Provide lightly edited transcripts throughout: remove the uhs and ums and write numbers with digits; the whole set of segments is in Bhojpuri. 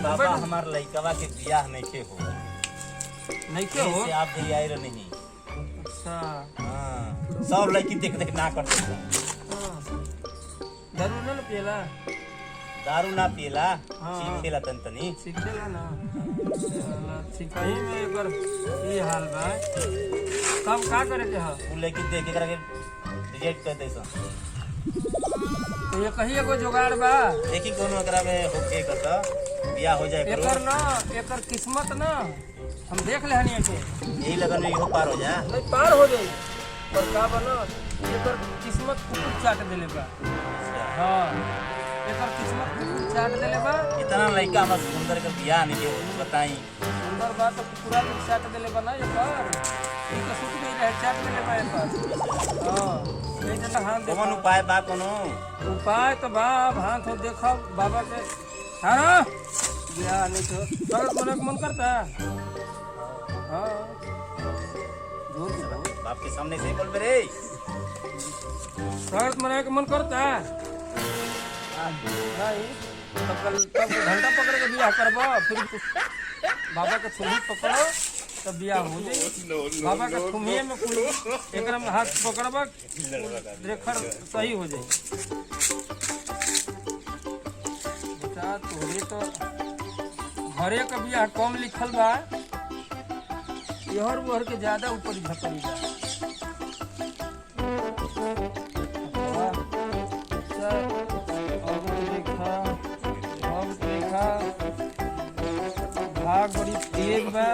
बाबा हमार लइकवा के बियाह नइखे हो हो आप भी आए रहे नहीं। अच्छा हाँ सब लड़की देख देख ना करते हैं। दारू ना पियला दारू ना पियला हाँ। सीखेला तन तनी सीखेला ना सिखाई में एकर ये हाल बा तब का करे के ह उ लड़की देख के रिजेक्ट कर दे सन। तो ये कहीं एगो जुगाड़ बा देखी कोनो एकरा में होके कत बियाह हो जाए एकर ना एकर किस्मत ना हम देख ले हनी के यही लगन में इहो पार हो जाए नहीं पार हो जाई पर का बना एकर किस्मत कुकुर चाट देले बा। हां एकर किस्मत कुकुर चाट देले बा। इतना लड़का हम सुंदर के बियाह नहीं के बताई सुंदर बात तो कुकुरा के चाट देले बा ना एकर ई तो सुत गई रहे चाट देले बा एकर। हां नहीं जना हां देखो कौन उपाय बा कोनो उपाय तो बा हाथ हो देखो बाबा के हां बियाह नहीं तो स्वागत मने मन करता हाँ जोर से बाप के सामने से बोल बे रे स्वागत मनाने का मन करता है नहीं तो कल तब घंटा पकड़ के बियाह करबो फिर बाबा के थुम्ही पकड़ो तब बियाह हो जाए। बाबा के थुम्हिए में कुल एकरा में हाथ पकड़बा रेखर सही हो जाए। बेटा तोरे तो घरे का बियाह कम लिखल बा यहर वहर के ज्यादा ऊपर झपरी बा। भाग बड़ी तेज बा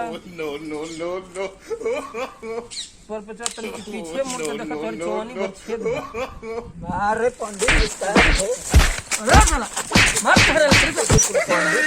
पर पचा तन के पीछे मुड़ के देखा तोर जवानी भर छेद बा। अरे पंडित अरे साला मार करे पंडित